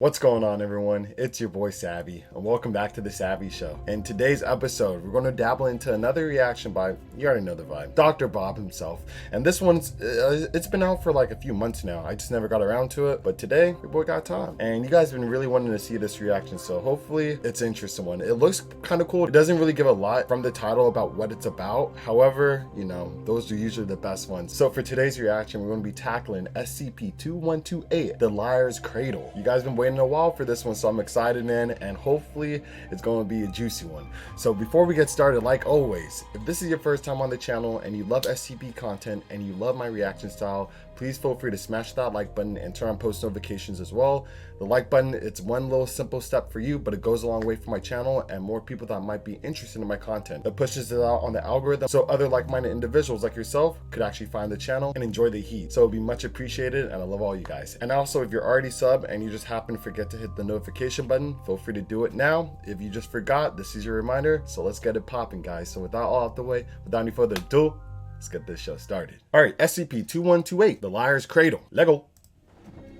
What's going on, everyone? It's your boy Savvy, and welcome back to the Savvy Show. In today's episode, we're going to dabble into another reaction by, you already know the vibe, Dr. Bob himself. And this one's, it's been out for like a few months now. I just never got around to it, but today, your boy got time. And you guys have been really wanting to see this reaction, so hopefully it's an interesting one. It looks kind of cool. It doesn't really give a lot from the title about what it's about. However, you know, those are usually the best ones. So for today's reaction, we're going to be tackling SCP-2128, the Liar's Cradle. You guys been waiting a while for this one, so I'm excited, man, and hopefully it's going to be a juicy one. So before we get started, like always, if this is your first time on the channel and you love SCP content and you love my reaction style, please feel free to smash that like button and turn on post notifications as well. The like button, it's one little simple step for you, but it goes a long way for my channel and more people that might be interested in my content. It pushes it out on the algorithm so other like-minded individuals like yourself could actually find the channel and enjoy the heat. So it'd be much appreciated, and I love all you guys. And also, if you're already sub and you just happen to forget to hit the notification button, feel free to do it now. If you just forgot, this is your reminder. So let's get it popping, guys. So without all out the way, without any further ado, let's get this show started. All right, SCP-2128, the Liar's Cradle. Lego.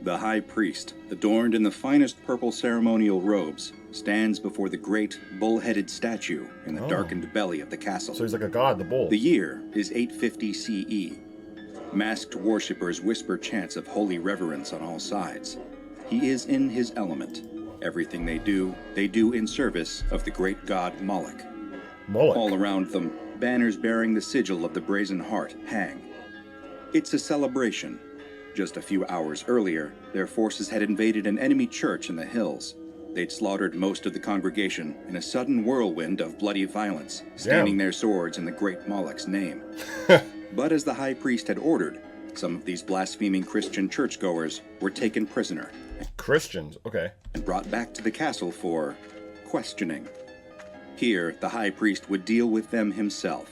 The High Priest, adorned in the finest purple ceremonial robes, stands before the great, bull-headed statue in the darkened belly of the castle. So he's like a god, the bull. The year is 850 CE. Masked worshippers whisper chants of holy reverence on all sides. He is in his element. Everything they do in service of the great god Moloch. All around them, banners bearing the sigil of the Brazen Heart hang. It's a celebration. Just a few hours earlier, their forces had invaded an enemy church in the hills. They'd slaughtered most of the congregation in a sudden whirlwind of bloody violence, staining their swords in the great Moloch's name. But as the High Priest had ordered, some of these blaspheming Christian churchgoers were taken prisoner. Christians, okay. And brought back to the castle for questioning. Here, the High Priest would deal with them himself.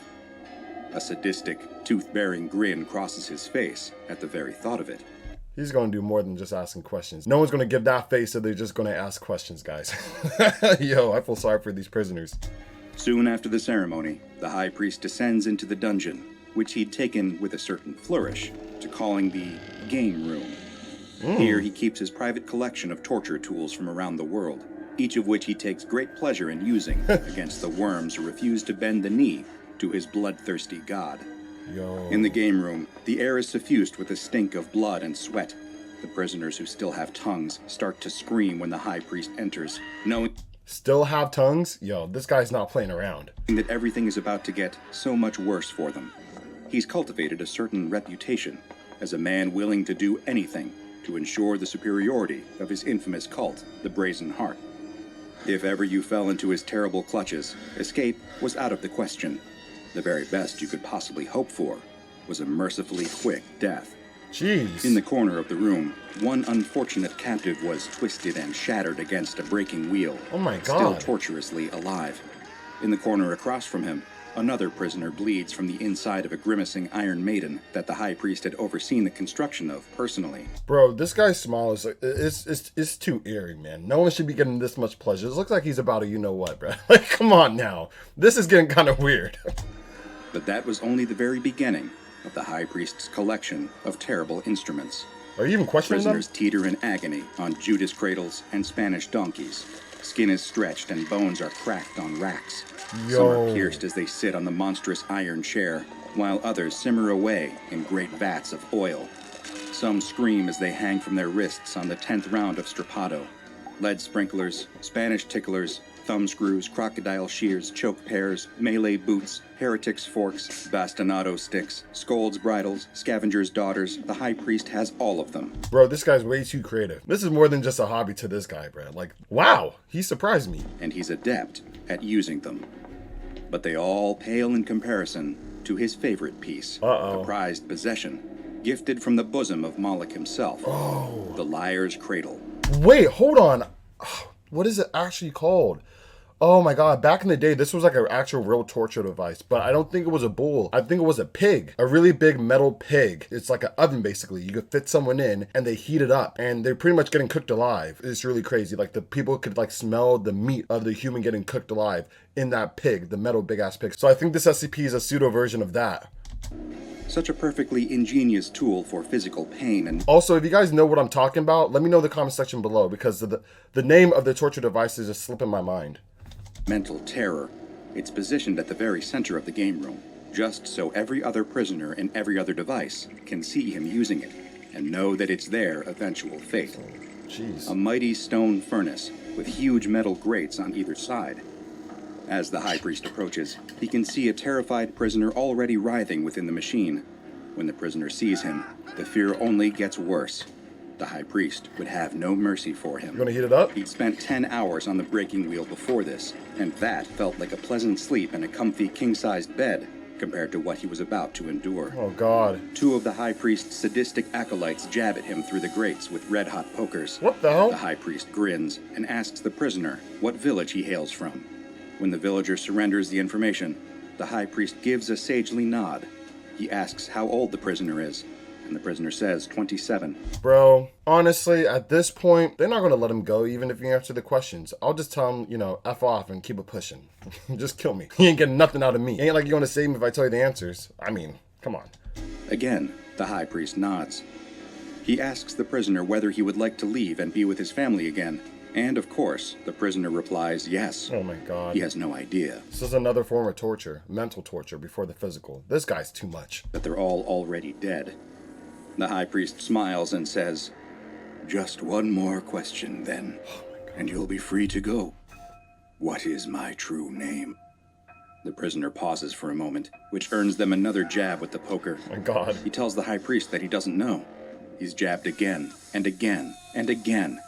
A sadistic, tooth-bearing grin crosses his face at the very thought of it. He's going to do more than just asking questions. No one's going to give that face, so they're just going to ask questions, guys. Yo, I feel sorry for these prisoners. Soon after the ceremony, the High Priest descends into the dungeon, which he'd taken with a certain flourish to calling the game room. Here he keeps his private collection of torture tools from around the world, each of which he takes great pleasure in using against the worms who refuse to bend the knee to his bloodthirsty god. Yo. In the game room, the air is suffused with the stink of blood and sweat. The prisoners who still have tongues start to scream when the High Priest enters, knowing Still have tongues? Yo, this guy's not playing around. that everything is about to get so much worse for them. He's cultivated a certain reputation as a man willing to do anything to ensure the superiority of his infamous cult, the Brazen Heart. If ever you fell into his terrible clutches, escape was out of the question. The very best you could possibly hope for was a mercifully quick death. Jeez. In the corner of the room, one unfortunate captive was twisted and shattered against a breaking wheel, Oh my still god. torturously alive. In the corner across from him, another prisoner bleeds from the inside of a grimacing Iron Maiden that the High Priest had overseen the construction of personally. Bro, this guy's smile is like, it's too eerie, man. No one should be getting this much pleasure. It looks like he's about to you know what, bro. Like, come on now. This is getting kind of weird. But that was only the very beginning of the High Priest's collection of terrible instruments. Are you even questioning them? Prisoners teeter in agony on Judas cradles and Spanish donkeys. Skin is stretched and bones are cracked on racks. Some are pierced as they sit on the monstrous iron chair, while others simmer away in great vats of oil. Some scream as they hang from their wrists on the 10th round of strappado. Lead sprinklers, Spanish ticklers, thumb screws, crocodile shears, choke pears, melee boots, heretics' forks, bastinado sticks, scold's bridles, scavengers' daughters. The High Priest has all of them. Bro, this guy's way too creative. This is more than just a hobby to this guy, bro. Like, wow, he surprised me. And he's adept at using them. But they all pale in comparison to his favorite piece, the prized possession, gifted from the bosom of Moloch himself, the Liar's Cradle. Wait, hold on. What is it actually called? Oh my god, back in the day, this was like an actual real torture device, but I don't think it was a bull. I think it was a pig, a really big metal pig. It's like an oven, basically. You could fit someone in and they heat it up and they're pretty much getting cooked alive. It's really crazy. Like the people could like smell the meat of the human getting cooked alive in that pig, the metal big ass pig. So I think this SCP is a pseudo version of that. Such a perfectly ingenious tool for physical pain and... Also, if you guys know what I'm talking about, let me know in the comment section below, because the name of the torture device is just slipping my mind. mental terror. It's positioned at the very center of the game room, just so every other prisoner in every other device can see him using it and know that it's their eventual fate. Jeez. A mighty stone furnace with huge metal grates on either side. As the High Priest approaches, he can see a terrified prisoner already writhing within the machine. When the prisoner sees him, the fear only gets worse. The High Priest would have no mercy for him. You gonna heat it up? He'd spent 10 hours on the breaking wheel before this, and that felt like a pleasant sleep in a comfy king-sized bed compared to what he was about to endure. Oh, God. Two of the High Priest's sadistic acolytes jab at him through the grates with red-hot pokers. What the hell? The High Priest grins and asks the prisoner what village he hails from. When the villager surrenders the information, the High Priest gives a sagely nod. He asks how old the prisoner is, and the prisoner says 27. Bro, honestly, at this point, they're not gonna let him go even if you answer the questions. I'll just tell him, you know, F off and keep it pushing. Just kill me. He ain't getting nothing out of me. Ain't like you're gonna save me if I tell you the answers. I mean, come on. Again, the High Priest nods. He asks the prisoner whether he would like to leave and be with his family again. And of course, the prisoner replies yes. Oh my God. He has no idea This is another form of torture, mental torture before the physical. This guy's too much. that they're all already dead. The High Priest smiles and says, "Just one more question then, and you'll be free to go. What is my true name?" The prisoner pauses for a moment, which earns them another jab with the poker. My God. He tells the High Priest that he doesn't know. He's jabbed again, and again, and again.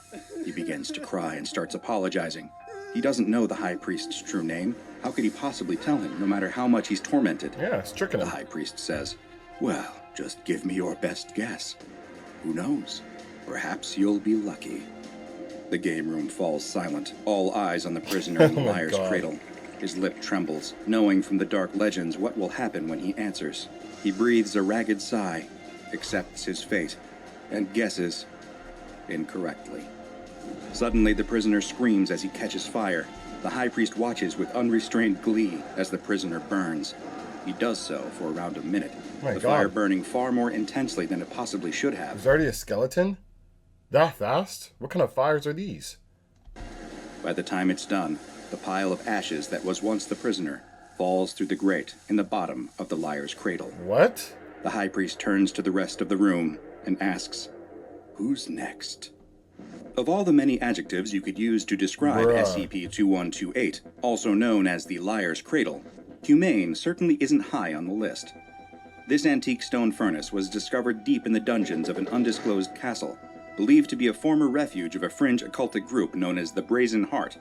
He begins to cry and starts apologizing. He doesn't know the High Priest's true name. How could he possibly tell him, no matter how much he's tormented? Yeah, it's tricking The him. High Priest says, "Well, just give me your best guess. Who knows? Perhaps you'll be lucky." The game room falls silent, all eyes on the prisoner in the Oh my liar's God. cradle. His lip trembles, knowing from the dark legends what will happen when he answers. He breathes a ragged sigh, accepts his fate, and guesses incorrectly. Suddenly, the prisoner screams as he catches fire. The High Priest watches with unrestrained glee as the prisoner burns. He does so for around a minute, My the God. fire burning far more intensely than it possibly should have. There's already a skeleton? That fast? What kind of fires are these? By the time it's done, the pile of ashes that was once the prisoner falls through the grate in the bottom of the liar's cradle. What? The High Priest turns to the rest of the room and asks, "Who's next?" Of all the many adjectives you could use to describe Bruh. SCP-2128, also known as the Liar's Cradle, humane certainly isn't high on the list. This antique stone furnace was discovered deep in the dungeons of an undisclosed castle, believed to be a former refuge of a fringe occultic group known as the Brazen Heart,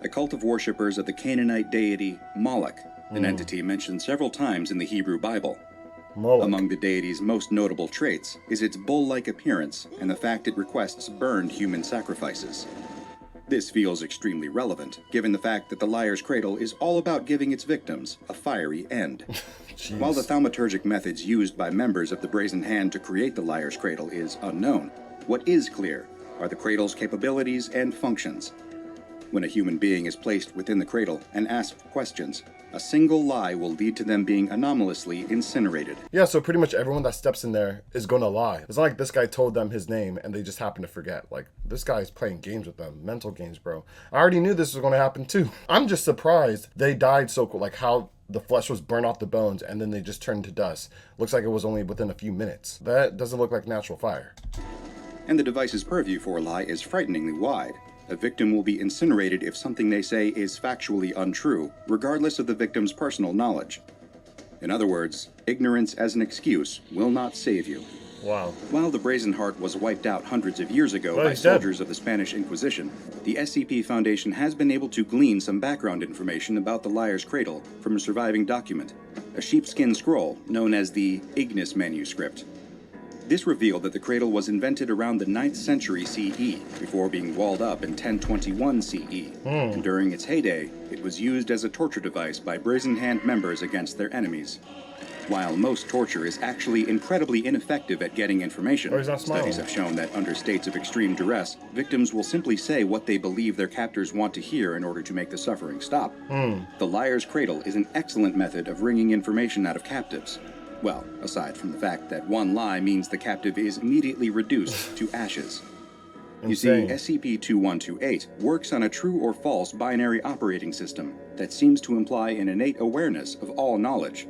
a cult of worshippers of the Canaanite deity Moloch, an entity mentioned several times in the Hebrew Bible. Moloch. Among the deity's most notable traits is its bull-like appearance and the fact it requests burned human sacrifices. This feels extremely relevant, given the fact that the Liar's Cradle is all about giving its victims a fiery end. Jeez. While the thaumaturgic methods used by members of the Brazen Hand to create the Liar's Cradle is unknown, what is clear are the cradle's capabilities and functions. When a human being is placed within the cradle and asked questions, a single lie will lead to them being anomalously incinerated. Yeah, so pretty much everyone that steps in there is gonna lie. It's not like this guy told them his name and they just happen to forget. Like, this guy's playing games with them. Mental games, bro. I already knew this was gonna happen too. I'm just surprised they died so cool. Like how the flesh was burned off the bones and then they just turned to dust. Looks like it was only within a few minutes. That doesn't look like natural fire. And the device's purview for a lie is frighteningly wide. A victim will be incinerated if something they say is factually untrue, regardless of the victim's personal knowledge. In other words, ignorance as an excuse will not save you. Wow. While the Brazen Heart was wiped out hundreds of years ago Well, by he's dead. soldiers of the Spanish Inquisition, the SCP Foundation has been able to glean some background information about the Liar's Cradle from a surviving document, a sheepskin scroll known as the Ignis Manuscript. This revealed that the cradle was invented around the 9th century CE, before being walled up in 1021 CE. And during its heyday, it was used as a torture device by Brazen Hand members against their enemies. While most torture is actually incredibly ineffective at getting information, Oh, he's not smiling. studies have shown that under states of extreme duress, victims will simply say what they believe their captors want to hear in order to make the suffering stop. The Liar's Cradle is an excellent method of wringing information out of captives. Well, aside from the fact that one lie means the captive is immediately reduced to ashes. You see, Insane. SCP-2128 works on a true or false binary operating system that seems to imply an innate awareness of all knowledge.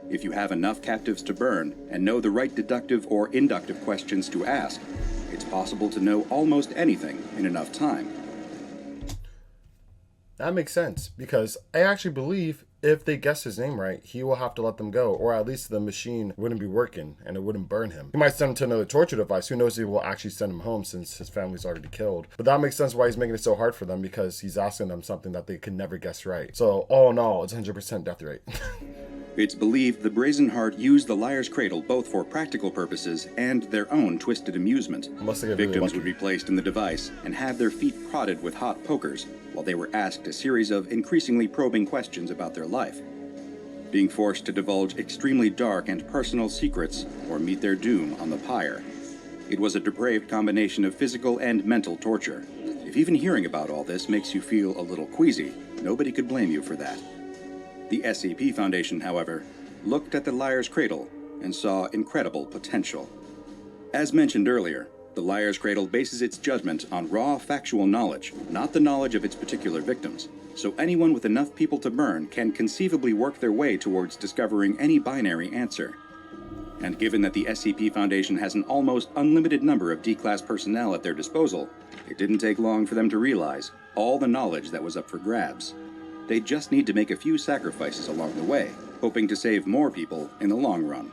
If you have enough captives to burn and know the right deductive or inductive questions to ask, it's possible to know almost anything in enough time. That makes sense, because I actually believe if they guess his name right, he will have to let them go, or at least the machine wouldn't be working and it wouldn't burn him. He might send him to another torture device. Who knows if he will actually send him home since his family's already killed. But that makes sense why he's making it so hard for them, because he's asking them something that they can never guess right. So all in all, it's 100% death rate. It's believed the Brazen Heart used the Liar's Cradle both for practical purposes and their own twisted amusement. Unless they get really Victims lucky. would be placed in the device and have their feet prodded with hot pokers while they were asked a series of increasingly probing questions about their life, being forced to divulge extremely dark and personal secrets or meet their doom on the pyre. It was a depraved combination of physical and mental torture. If even hearing about all this makes you feel a little queasy, nobody could blame you for that. The SCP Foundation, however, looked at the Liar's Cradle and saw incredible potential. As mentioned earlier, the Liar's Cradle bases its judgment on raw factual knowledge, not the knowledge of its particular victims. So anyone with enough people to burn can conceivably work their way towards discovering any binary answer. And given that the SCP Foundation has an almost unlimited number of D-Class personnel at their disposal, it didn't take long for them to realize all the knowledge that was up for grabs. They just need to make a few sacrifices along the way, hoping to save more people in the long run.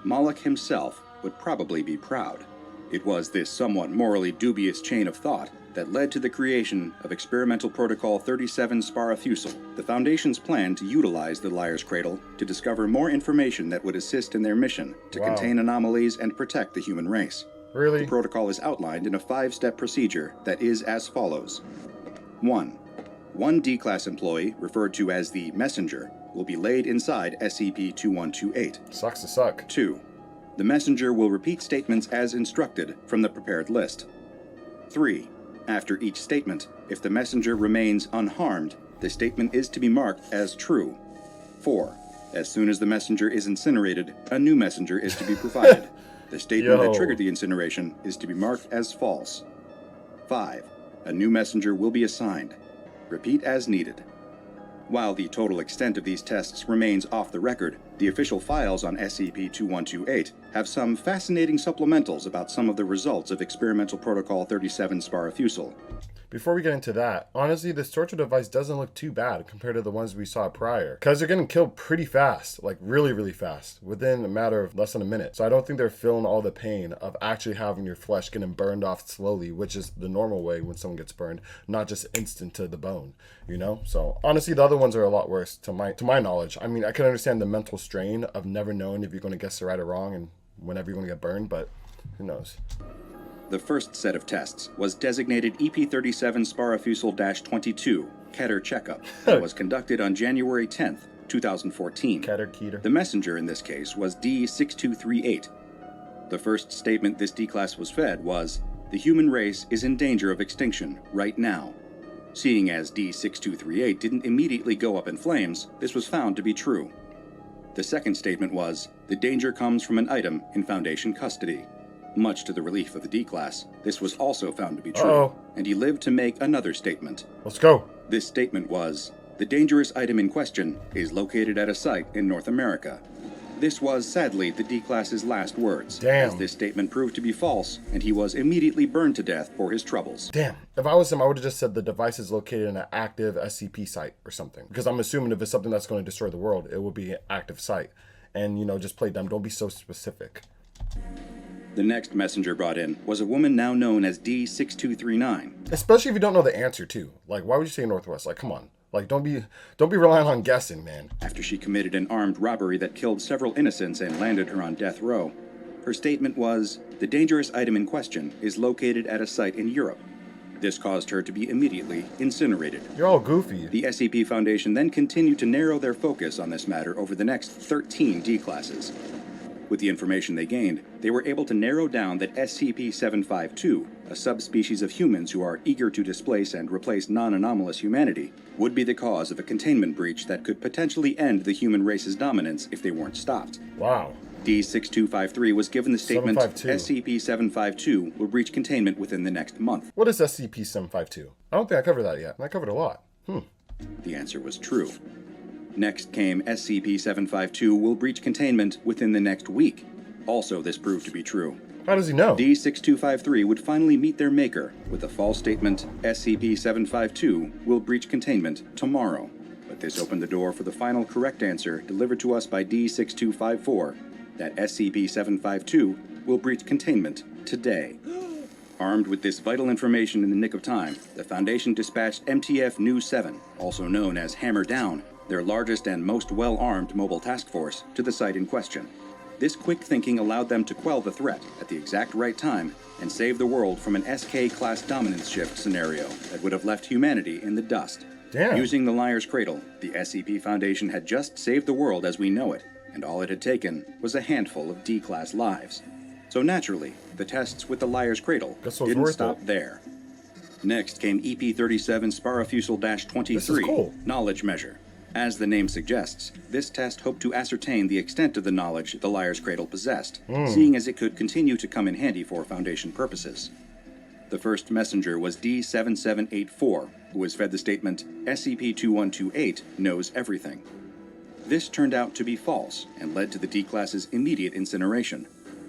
Moloch himself would probably be proud. It was this somewhat morally dubious chain of thought that led to the creation of Experimental Protocol 37 Sparafusel, the Foundation's plan to utilize the Liar's Cradle to discover more information that would assist in their mission to contain anomalies and protect the human race. Really? The protocol is outlined in a 5-step procedure that is as follows. 1. One D-Class employee, referred to as the Messenger, will be laid inside SCP-2128. Sucks to suck. 2. The Messenger will repeat statements as instructed from the prepared list. 3. After each statement, if the Messenger remains unharmed, the statement is to be marked as true. 4. As soon as the Messenger is incinerated, a new Messenger is to be provided. The statement that triggered the incineration is to be marked as false. 5. A new Messenger will be assigned. Repeat as needed. While the total extent of these tests remains off the record, the official files on SCP-2128 have some fascinating supplementals about some of the results of Experimental Protocol 37 Sparafusel. Before we get into that, honestly, this torture device doesn't look too bad compared to the ones we saw prior. Because they're getting killed pretty fast, like really, really fast, within a matter of less than a minute. So I don't think they're feeling all the pain of actually having your flesh getting burned off slowly, which is the normal way when someone gets burned, not just instant to the bone, you know? So honestly, the other ones are a lot worse to my knowledge. I mean, I can understand the mental strain of never knowing if you're going to guess it right or wrong and whenever you're going to get burned, but who knows? The first set of tests was designated EP37 Sparafusel-22, Keter Checkup, that was conducted on January 10th, 2014. Keter. The messenger in this case was D6238. The first statement this D-Class was fed was, "The human race is in danger of extinction right now." Seeing as D6238 didn't immediately go up in flames, this was found to be true. The second statement was, "The danger comes from an item in Foundation custody." Much to the relief of the D-Class, this was also found to be true, and he lived to make another statement. Let's go. This statement was, "The dangerous item in question is located at a site in North America." This was, sadly, the D-Class's last words, Damn. as this statement proved to be false, and he was immediately burned to death for his troubles. Damn. If I was him, I would have just said the device is located in an active SCP site or something. Because I'm assuming if it's something that's going to destroy the world, it will be an active site. And, just play dumb. Don't be so specific. The next messenger brought in was a woman now known as D6239. Especially if you don't know the answer, too. Like, why would you say Northwest? Like, come on. Like, don't be relying on guessing, man. After she committed an armed robbery that killed several innocents and landed her on death row, her statement was, "The dangerous item in question is located at a site in Europe." This caused her to be immediately incinerated. You're all goofy. The SCP Foundation then continued to narrow their focus on this matter over the next 13 D-Classes. With the information they gained, they were able to narrow down that SCP-752, a subspecies of humans who are eager to displace and replace non-anomalous humanity, would be the cause of a containment breach that could potentially end the human race's dominance if they weren't stopped. Wow. D-6253 was given the statement 752. SCP-752 will breach containment within the next month. What is SCP-752? I don't think I covered that yet. I covered a lot. The answer was true. Next came SCP-752 will breach containment within the next week. Also, this proved to be true. How does he know? D-6253 would finally meet their maker with a false statement SCP-752 will breach containment tomorrow. But this opened the door for the final correct answer delivered to us by D-6254, that SCP-752 will breach containment today. Armed with this vital information in the nick of time, the Foundation dispatched MTF New 7, also known as Hammer Down, their largest and most well-armed mobile task force, to the site in question. This quick thinking allowed them to quell the threat at the exact right time and save the world from an SK-class dominance shift scenario that would have left humanity in the dust. Damn. Using the Liar's Cradle, the SCP Foundation had just saved the world as we know it, and all it had taken was a handful of D-class lives. So naturally, the tests with the Liar's Cradle didn't stop there. Next came EP-37 Sparafusel-23, This is cool. Knowledge Measure. As the name suggests, this test hoped to ascertain the extent of the knowledge the Liar's Cradle possessed, seeing as it could continue to come in handy for Foundation purposes. The first messenger was D-7784, who was fed the statement, SCP-2128 knows everything. This turned out to be false, and led to the D-Class's immediate incineration.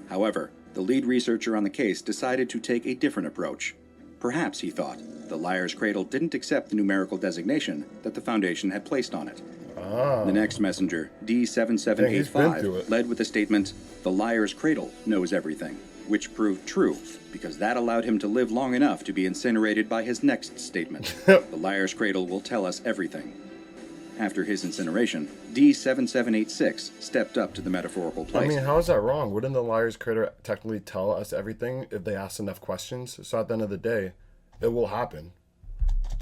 However, the lead researcher on the case decided to take a different approach. Perhaps, he thought, the Liar's Cradle didn't accept the numerical designation that the Foundation had placed on it. The next messenger, D-7785, led with the statement, the Liar's Cradle knows everything, which proved true, because that allowed him to live long enough to be incinerated by his next statement. The Liar's Cradle will tell us everything. After his incineration, D-7786 stepped up to the metaphorical place. I mean, how is that wrong? Wouldn't the Liar's Cradle technically tell us everything if they ask enough questions? So at the end of the day, it will happen.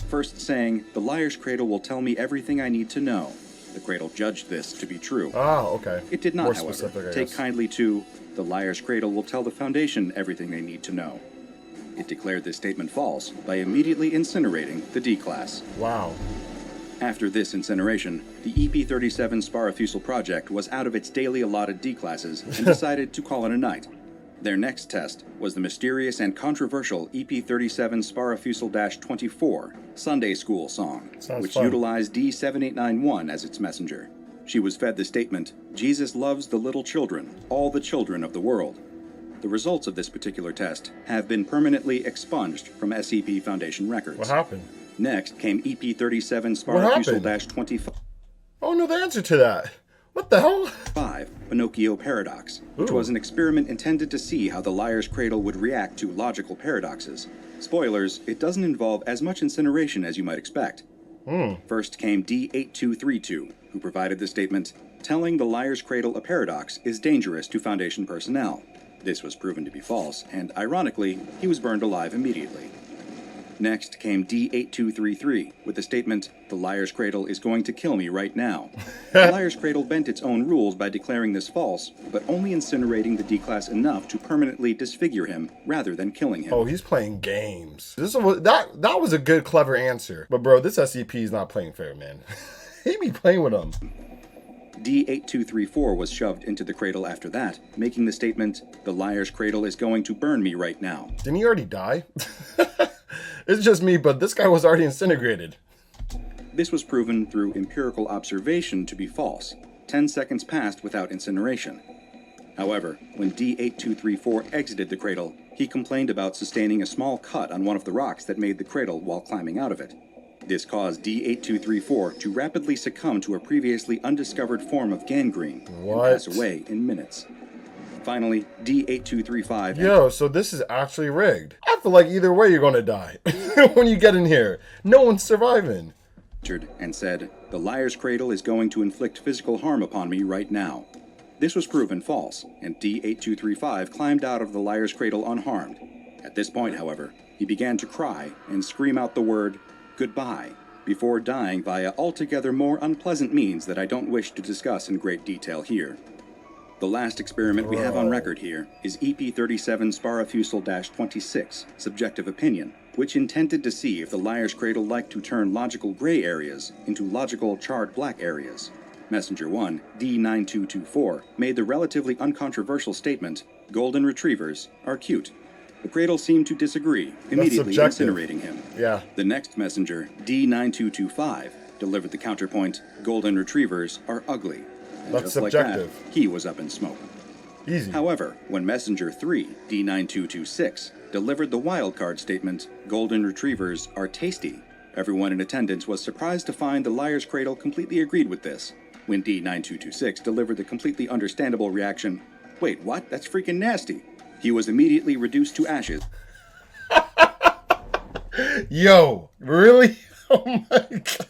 First saying, the Liar's Cradle will tell me everything I need to know. The Cradle judged this to be true. Oh, okay. It did not, More however, specific, I take guess. kindly to, the Liar's Cradle will tell the Foundation everything they need to know. It declared this statement false by immediately incinerating the D-Class. Wow. After this incineration, the EP-37 Sparafusel project was out of its daily allotted D-Classes and decided to call it a night. Their next test was the mysterious and controversial EP-37 Sparafusel-24 Sunday School song, which fun. utilized D-7891 as its messenger. She was fed the statement, Jesus loves the little children, all the children of the world. The results of this particular test have been permanently expunged from SCP Foundation records. What happened? Next came EP-37 What happened? Sparafusel-25 Oh, no, the answer to that. What the hell? Pinocchio Paradox, which was an experiment intended to see how the Liar's Cradle would react to logical paradoxes. Spoilers, it doesn't involve as much incineration as you might expect. First came D-8232, who provided the statement, telling the Liar's Cradle a paradox is dangerous to Foundation personnel. This was proven to be false, and ironically, he was burned alive immediately. Next came D-8233 with the statement, the Liar's Cradle is going to kill me right now. The Liar's Cradle bent its own rules by declaring this false, but only incinerating the D-Class enough to permanently disfigure him rather than killing him. Oh, he's playing games. That was a good, clever answer. But bro, this SCP is not playing fair, man. He be playing with him. D-8234 was shoved into the cradle after that, making the statement, the Liar's Cradle is going to burn me right now. Didn't he already die? It's just me, but this guy was already incinerated. This was proven through empirical observation to be false. 10 seconds passed without incineration. However, when D-8234 exited the cradle, he complained about sustaining a small cut on one of the rocks that made the cradle while climbing out of it. This caused D-8234 to rapidly succumb to a previously undiscovered form of gangrene and pass away in minutes. Finally, D-8235... Yo, so this is actually rigged. I feel like either way you're gonna die when you get in here. No one's surviving. And said, the Liar's Cradle is going to inflict physical harm upon me right now. This was proven false, and D-8235 climbed out of the Liar's Cradle unharmed. At this point, however, he began to cry and scream out the word, goodbye, before dying via altogether more unpleasant means that I don't wish to discuss in great detail here. The last experiment we have on record here is EP-37 Sparafusel-26, Subjective Opinion, which intended to see if the Liar's Cradle liked to turn logical gray areas into logical charred black areas. Messenger 1, D9224, made the relatively uncontroversial statement, "Golden retrievers are cute." The Cradle seemed to disagree, immediately incinerating him. Yeah. The next messenger, D9225, delivered the counterpoint, "Golden retrievers are ugly." And That's just subjective. like that, he was up in smoke. Easy. However, when messenger 3, D9226, delivered the wildcard statement, "Golden retrievers are tasty," everyone in attendance was surprised to find the Liar's Cradle completely agreed with this. When D9226 delivered the completely understandable reaction, "Wait, what? That's freaking nasty," he was immediately reduced to ashes. Yo, really? Oh my god.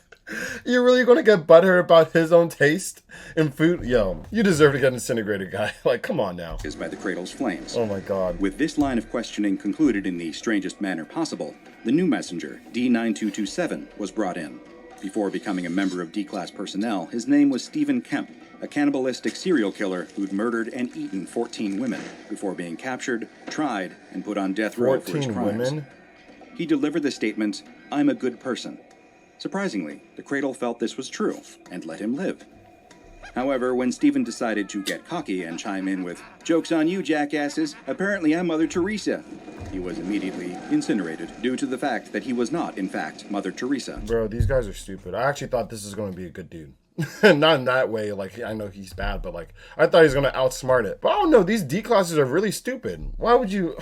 You're really gonna get butthurt about his own taste in food? Yo, you deserve to get incinerated, guy. Like, come on now. Is by the Cradle's flames. Oh my god. With this line of questioning concluded in the strangest manner possible, the new messenger, D9227, was brought in. Before becoming a member of D-Class personnel, his name was Stephen Kemp, a cannibalistic serial killer who'd murdered and eaten 14 women before being captured, tried, and put on death row for his 14 crimes. women? He delivered the statement, "I'm a good person." Surprisingly, the Cradle felt this was true and let him live. However, when Stephen decided to get cocky and chime in with, "Joke's on you, jackasses, apparently I'm Mother Teresa," he was immediately incinerated due to the fact that he was not, in fact, Mother Teresa. Bro, these guys are stupid. I actually thought this was going to be a good dude. Not in that way, like, I know he's bad, but, like, I thought he was going to outsmart it. But I don't know, these D-classes are really stupid. Why would you...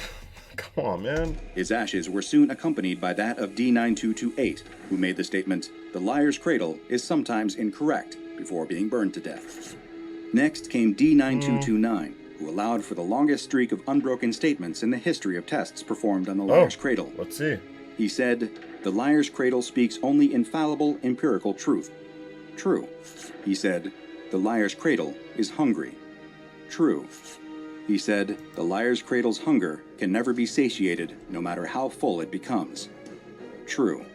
Come on, man. His ashes were soon accompanied by that of D9228, who made the statement, "The Liar's Cradle is sometimes incorrect," before being burned to death. Next came D9229, who allowed for the longest streak of unbroken statements in the history of tests performed on the Liar's Cradle. Let's see. He said, "The Liar's Cradle speaks only infallible empirical truth." True. He said, "The Liar's Cradle is hungry." True. He said, "The Liar's Cradle's hunger can never be satiated, no matter how full it becomes." True.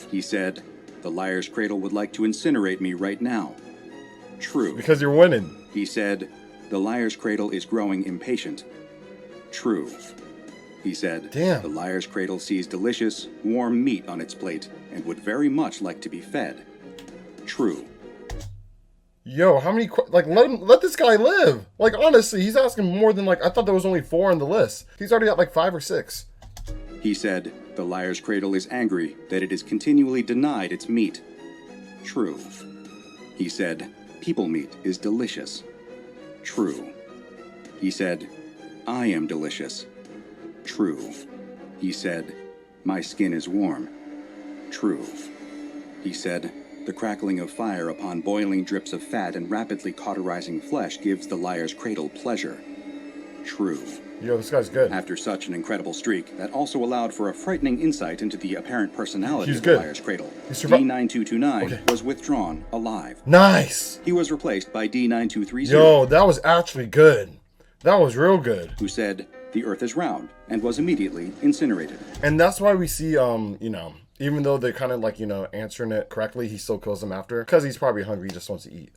He said, "The Liar's Cradle would like to incinerate me right now." True. Because you're winning. He said, "The Liar's Cradle is growing impatient." True. He said, Damn. "The Liar's Cradle sees delicious, warm meat on its plate and would very much like to be fed." True. Yo, how many... Like, let this guy live. Like, honestly, he's asking more than, like... I thought there was only 4 on the list. He's already got, like, 5 or 6. He said, "The Liar's Cradle is angry that it is continually denied its meat." True. He said, "People meat is delicious." True. He said, "I am delicious." True. He said, "My skin is warm." True. He said, "The crackling of fire upon boiling drips of fat and rapidly cauterizing flesh gives the Liar's Cradle pleasure." True. Yo, this guy's good. After such an incredible streak, that also allowed for a frightening insight into the apparent personality He's of good. the Liar's Cradle. He's D9229 was withdrawn alive. Nice. He was replaced by D9230, Yo, that was actually good. That was real good. who said, "The Earth is round," and was immediately incinerated. And that's why we see, you know, even though they're kind of like, you know, answering it correctly, he still kills them after. Because he's probably hungry, he just wants to eat.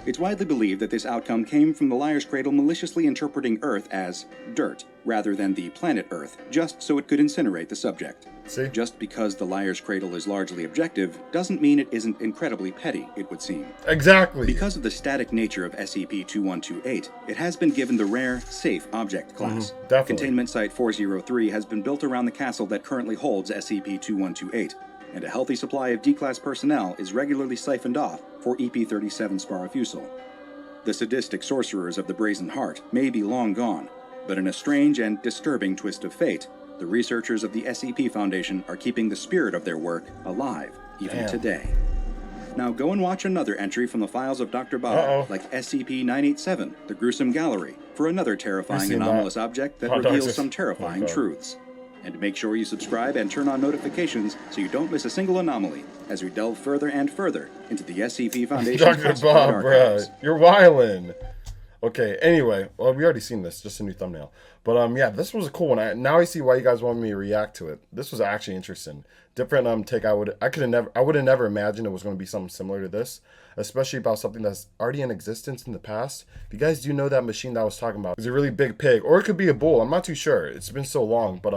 It's widely believed that this outcome came from the Liar's Cradle maliciously interpreting Earth as dirt, rather than the planet Earth, just so it could incinerate the subject. See? Just because the Liar's Cradle is largely objective, doesn't mean it isn't incredibly petty, it would seem. Exactly. Because of the static nature of SCP-2128, it has been given the rare, safe object class. definitely. Containment Site 403 has been built around the castle that currently holds SCP-2128, and a healthy supply of D-Class personnel is regularly siphoned off for EP-37 Sparafusel. The sadistic sorcerers of the Brazen Heart may be long gone, but in a strange and disturbing twist of fate, the researchers of the SCP Foundation are keeping the spirit of their work alive, even Damn. today. Now go and watch another entry from the files of Dr. Bob, Uh-oh. like SCP-987, The Gruesome Gallery, for another terrifying seen anomalous that. object that Hot dogs reveals is- some terrifying oh, God. truths. And make sure you subscribe and turn on notifications so you don't miss a single anomaly as we delve further and further into the SCP Foundation's Dr. classified Bob, archives. bruh. You're wildin'. Okay, anyway, well, we already seen this, just a new thumbnail. But yeah, this was a cool one. Now I see why you guys wanted me to react to it. This was actually interesting. Different take. I would have never imagined it was going to be something similar to this, especially about something that's already in existence in the past. If you guys do know that machine that I was talking about, it's a really big pig, or it could be a bull. I'm not too sure. It's been so long, but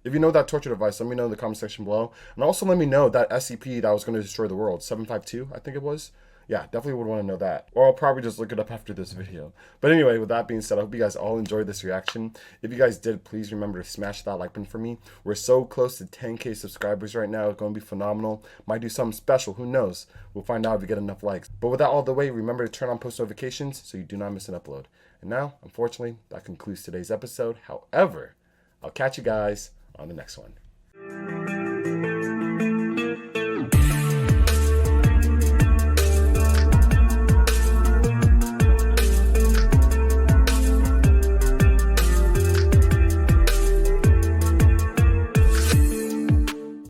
if you know that torture device, let me know in the comment section below. And also let me know that SCP that was going to destroy the world, 752, I think it was. Yeah, definitely would want to know that. Or I'll probably just look it up after this video. But anyway, with that being said, I hope you guys all enjoyed this reaction. If you guys did, please remember to smash that like button for me. We're so close to 10K subscribers right now. It's going to be phenomenal. Might do something special. Who knows? We'll find out if we get enough likes. But with that all the way, remember to turn on post notifications so you do not miss an upload. And now, unfortunately, that concludes today's episode. However, I'll catch you guys on the next one.